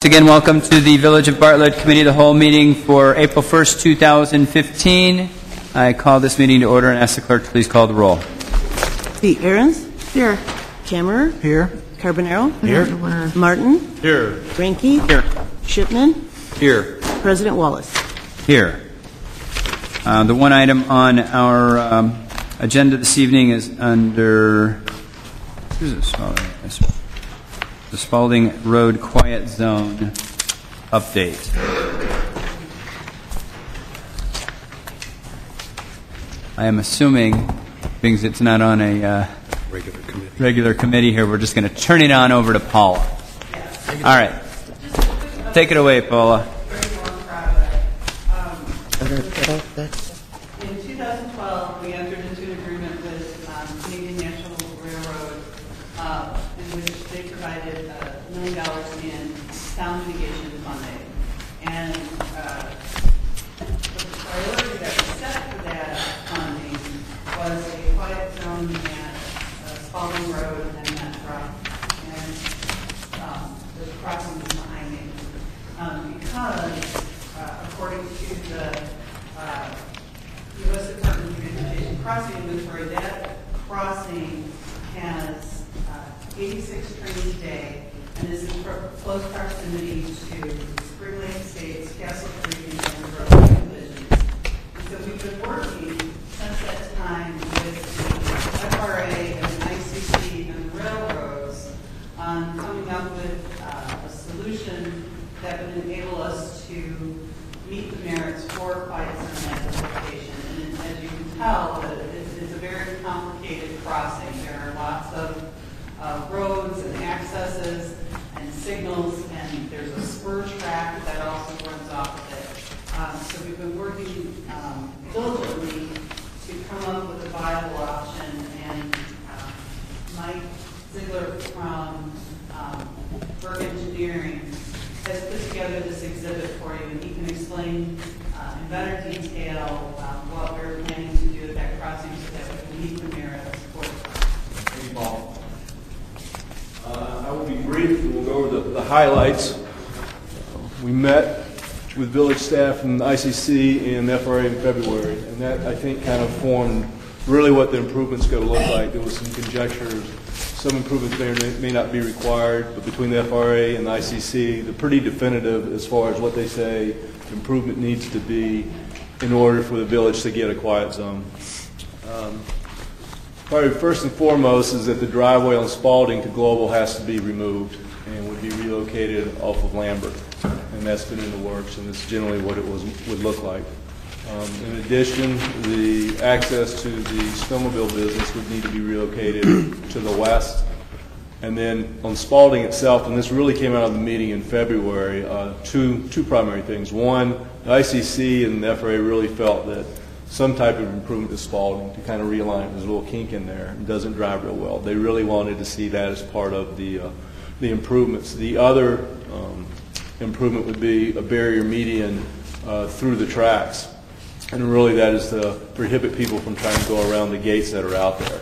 Again, welcome to the Village of Bartlett Committee of the Whole meeting for April 1st, 2015. I call this meeting to order and ask the clerk to please call the roll. The Ahrens? Here. Kammerer? Here. Carbonaro? Here. Martin? Here. Ranke? Here. Shipman? Here. President Wallace? Here. The one item on our agenda this evening is under the Spaulding Road Quiet Zone update. I am assuming, being it's not on a regular committee here, we're just going to turn it on over to Paula. All right. Take it away, Paula. In 2012, we entered into an agreement with Canadian National Railroad in which they provided $1 million in sound mitigation funding. And the priority that we set for that funding was a quiet zone at Spaulding Road and that truck. And the crossing was behind me. Because, according to the U.S. Department of Transportation crossing inventory, that crossing has 86 trains a day and is in close proximity to Spring Lake Estates, Castle Creek, and Denver divisions. And so we've been working since that time with the FRA and the ICC and the railroads on coming up with a solution that would enable us to meet the merits for quiet zone at the location. And as you can tell, it's a very complicated crossing. There are lots of roads and accesses and signals, and there's a spur track that also runs off of it. So we've been working diligently to come up with a viable option, and Mike Ziegler from Berg Engineering has put together this exhibit for you, and he can explain in better detail what we're planning to do at that crossing so that we can meet the merits for the crossing. Thank you, Paul. I will be brief, and we'll go over the highlights. We met with village staff and ICC and FRA in February, and that, I think, kind of formed really what the improvement's going to look like. There was some conjectures. Some improvements may or may not be required, but between the FRA and the ICC, they're pretty definitive as far as what they say improvement needs to be in order for the village to get a quiet zone. Probably first and foremost is that the driveway on Spaulding to Global has to be removed and would be relocated off of Lambert, and that's been in the works, and it's generally what it would look like. In addition, the access to the snowmobile business would need to be relocated to the west. And then on Spaulding itself, and this really came out of the meeting in February, two primary things. One, the ICC and the FRA really felt that some type of improvement to Spaulding to kind of realign it. There's a little kink in there. It doesn't drive real well. They really wanted to see that as part of the improvements. The other improvement would be a barrier median through the tracks. And really that is to prohibit people from trying to go around the gates that are out there.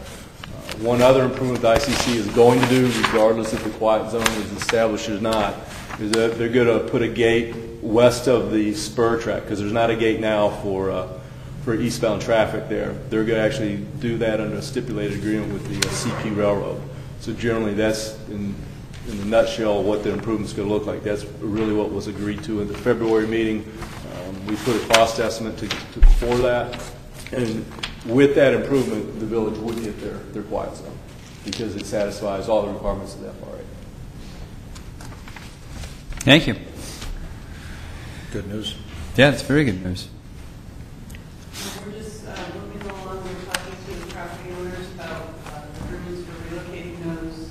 One other improvement the ICC is going to do, regardless if the quiet zone is established or not, is that they're going to put a gate west of the spur track, because there's not a gate now for eastbound traffic there. They're going to actually do that under a stipulated agreement with the CP Railroad. So generally that's, in a nutshell, what the improvement's going to look like. That's really what was agreed to in the February meeting. We put a cost estimate for that, and with that improvement, the village would get their quiet zone because it satisfies all the requirements of the FRA. Thank you. Good news. Yeah, it's very good news. We're just moving along. We're talking to the property owners about improvements for relocating those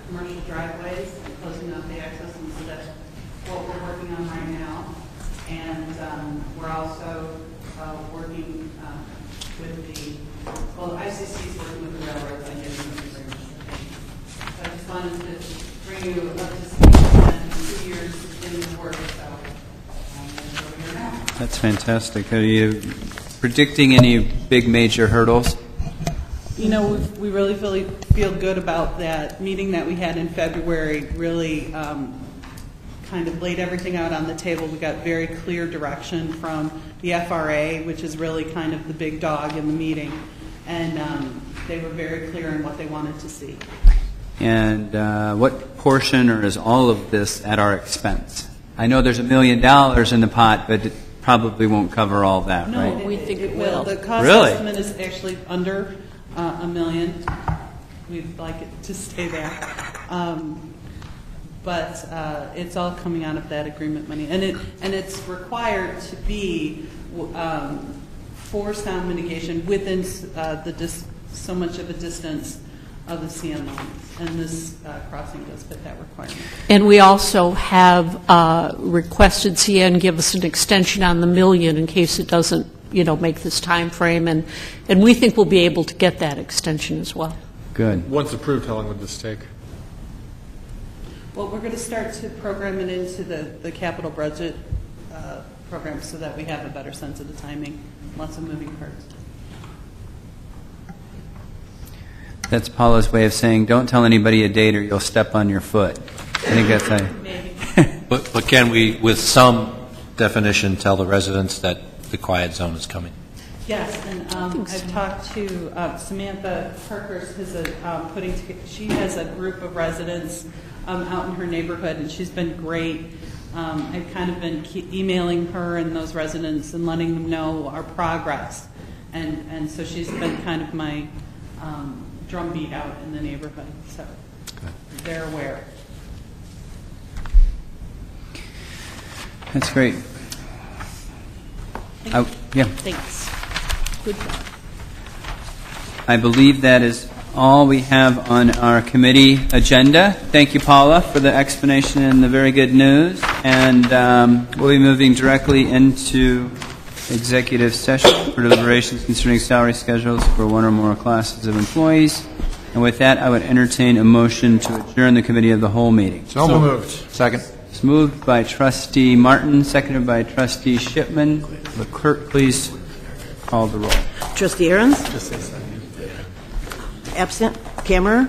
commercial driveways and closing off the access, and so that's what we're working on right now. And we're also working with the ICC is working with the railroads on getting those agreements. So I just wanted to bring you up to speed on 2 years in the work. So that's where we are now. That's fantastic. Are you predicting any big major hurdles? You know, we really feel good about that meeting that we had in February. Really kind of laid everything out on the table. We got very clear direction from the FRA, which is really kind of the big dog in the meeting, and they were very clear on what they wanted to see. And what portion, or is all of this at our expense? I know there's $1 million in the pot, but it probably won't cover all that, No, right? We think it will. The cost Really? estimate is actually under $1 million. We'd like it to stay there. But it's all coming out of that agreement money. And it's required to be for sound mitigation within so much of a distance of the CN lines. And this crossing does fit that requirement. And we also have requested CN give us an extension on the $1 million in case it doesn't, make this time frame, and we think we'll be able to get that extension as well. Good. Once approved, how long would this take? Well, we're going to start to program it into the capital budget program so that we have a better sense of the timing. Lots of moving parts. That's Paula's way of saying, don't tell anybody a date or you'll step on your foot. I think that's Maybe. But can we, with some definition, tell the residents that the quiet zone is coming? Yes, and I've talked to Samantha Parkhurst, she has a group of residents out in her neighborhood, and she's been great. I've kind of been emailing her and those residents and letting them know our progress. And so she's been kind of my drumbeat out in the neighborhood, so they're aware. That's great. Yeah. Thanks. Good job. I believe that is all we have on our committee agenda. Thank you, Paula, for the explanation and the very good news. And we'll be moving directly into executive session for deliberations concerning salary schedules for one or more classes of employees. And with that, I would entertain a motion to adjourn the committee of the whole meeting. So moved. Second. It's moved by Trustee Martin, seconded by Trustee Shipman. The clerk, please call the roll. Trustee Ahrens? Absent. Kammerer?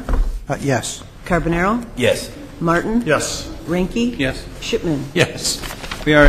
Yes. Carbonaro? Yes. Martin? Yes. Ranky? Yes. Shipman? Yes. We are